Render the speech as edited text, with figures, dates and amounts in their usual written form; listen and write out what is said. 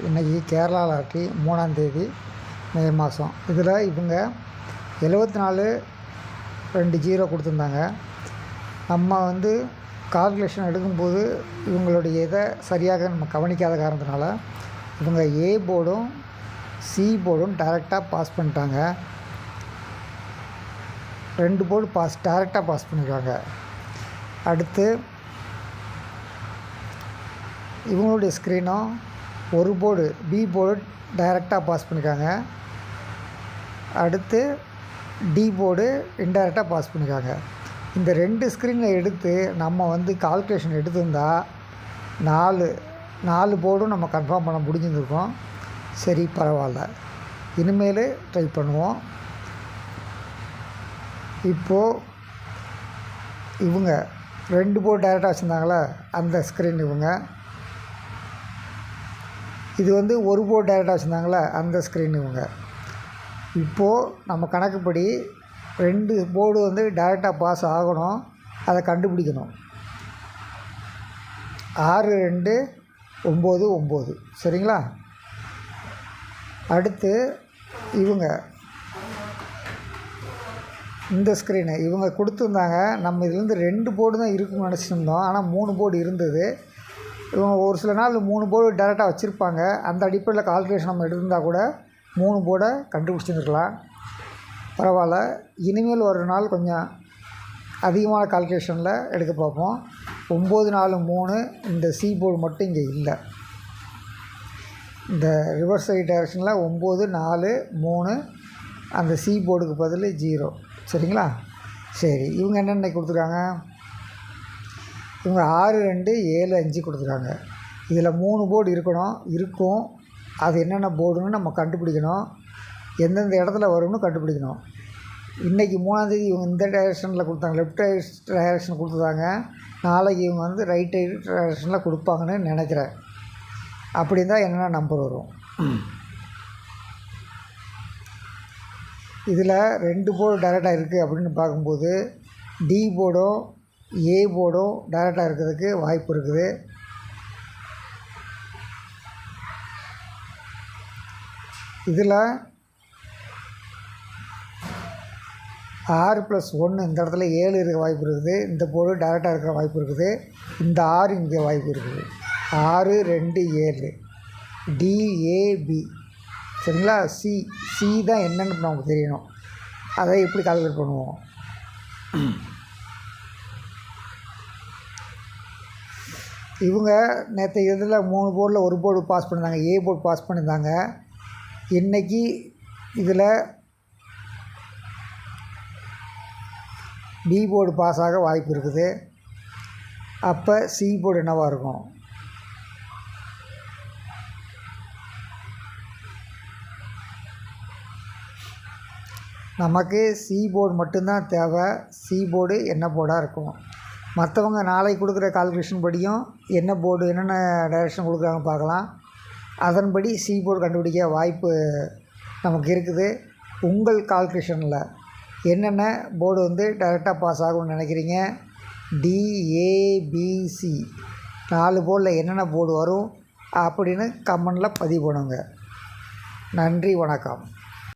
இன்றைக்கி கேரளா லாட்ரி 3ஆம் தேதி மே மாதம். இதில் இவங்க 74 2 0 கொடுத்துருந்தாங்க. நம்ம கால்குலேஷன் எடுக்கும்போது இவங்களுடைய இதை சரியாக நம்ம கவனிக்காத காரணத்தினால இவங்க ஏ போர்டும் சி போர்டும் டைரெக்டாக பாஸ் பண்ணிட்டாங்க. 2 போர்டு டைரெக்டாக பாஸ் பண்ணியிருக்காங்க. அடுத்து இவங்களுடைய ஸ்க்ரீனும் ஒரு போர்டு பி போர்டு டைரெக்டாக பாஸ் பண்ணியிருக்காங்க. அடுத்து டி போர்டு இன்டைரக்டாக பாஸ் பண்ணியிருக்காங்க. இந்த 2 ஸ்க்ரீனை எடுத்து நம்ம கால்குலேஷன் எடுத்திருந்தால் 4 போர்டும் நம்ம கன்ஃபார்ம் பண்ண முடிஞ்சிருக்கோம். சரி, பரவாயில்ல, இனிமேல் ட்ரை பண்ணுவோம். இப்போது இவங்க 2 போர்டு டைரெக்டாக வச்சுருந்தாங்களே அந்த ஸ்க்ரீன் இவங்க. இது ஒரு போர்டு டைரெக்டாக வச்சுருந்தாங்களே அந்த ஸ்க்ரீன் இவங்க. இப்போது நம்ம கணக்குப்படி 2 போர்டு டைரெக்டாக பாஸ் ஆகணும், அதை கண்டுபிடிக்கணும். 6 2 9 9 சரிங்களா? அடுத்து இவங்க இந்த ஸ்க்ரீனு இவங்க கொடுத்துருந்தாங்க. நம்ம இதுலேருந்து 2 போர்டு தான் இருக்குன்னு நினச்சிருந்தோம். ஆனால் 3 போர்டு இருந்தது. இவங்க ஒரு சில நாள் 3 போர்டு டைரெக்டாக வச்சுருப்பாங்க. அந்த அடிப்படையில் கால்குலேஷன் நம்ம எடுத்திருந்தால் கூட 3 போர்டை கண்டுபிடிச்சிருந்துருக்கலாம். பரவாயில்ல, இனிமேல் ஒரு நாள் கொஞ்சம் அதிகமான கால்குலேஷனில் எடுக்க பார்ப்போம். 9 4 3 இந்த சி போர்டு மட்டும் இங்கே இல்லை. இந்த ரிவர்ஸ் சைட் டைரெக்ஷனில் 9 4 3 அந்த சி போர்டுக்கு பதில் 0 சரிங்களா? சரி, இவங்க என்னென்ன கொடுத்துருக்காங்க? இவங்க 6 2 7 5 கொடுத்துருக்காங்க. இதில் 3 போர்டு இருக்கும். அது என்னென்ன போர்டுன்னு நம்ம கண்டுபிடிக்கணும். எந்தெந்த இடத்துல வரும்னு கண்டுபிடிக்கணும். இன்றைக்கி 3ஆம் தேதி இவங்க இந்த டைரெக்ஷனில் கொடுத்தாங்க, லெஃப்ட் டைரெக்ஷன் கொடுத்துருந்தாங்க. நாளைக்கு இவங்க ரைட் டைரெக்ஷனில் கொடுப்பாங்கன்னு நினைக்கிறேன். அப்படி இருந்தால் என்னென்ன நம்பர் வரும்? இதில் 2 போர்டு டைரெக்டாக இருக்குது அப்படின்னு பார்க்கும்போது டி போர்டும் ஏ போர்டும் டைரெக்டாக இருக்கிறதுக்கு வாய்ப்பு இருக்குது. இதில் 6 + 1 இந்த இடத்துல 7 இருக்க வாய்ப்பு இருக்குது. இந்த போர்டு டைரெக்டாக இருக்கிற வாய்ப்பு இருக்குது. இந்த 6 இங்கே வாய்ப்பு இருக்குது. 6 2 7 டிஏபி சரிங்களா? சி தான் என்னென்னு நமக்கு தெரியணும். அதை எப்படி கால்குலேட் பண்ணுவோம்? இவங்க நேற்று இதில் 3 போர்டில் ஒரு போர்டு பாஸ் பண்ணியிருந்தாங்க, ஏ போர்டு பாஸ் பண்ணியிருந்தாங்க. இன்றைக்கி இதில் பி போர்டு பாஸ் ஆக வாய்ப்பு இருக்குது. அப்போ சி போர்டு என்னவாக இருக்கும்? நமக்கு சி போர்டு மட்டும்தான் தேவை. சி போர்டு என்ன போர்டாக இருக்கும்? மற்றவங்க நாளைக்கு கொடுக்குற கால்குலேஷன் படியும் என்ன போர்டு என்னென்ன டைரெக்ஷன் கொடுக்குறாங்க பார்க்கலாம். அதன்படி சி போர்டு கண்டுபிடிக்க வாய்ப்பு நமக்கு இருக்குது. உங்கள் கால்குலேஷனில் என்னென்ன போர்டு டைரெக்டாக பாஸ் ஆகும்னு நினைக்கிறீங்க? டிஏபிசி 4 போர்டில் என்னென்ன போர்டு வரும் அப்படின்னு கமெண்டில் பதிவு பண்ணுங்க. நன்றி, வணக்கம்.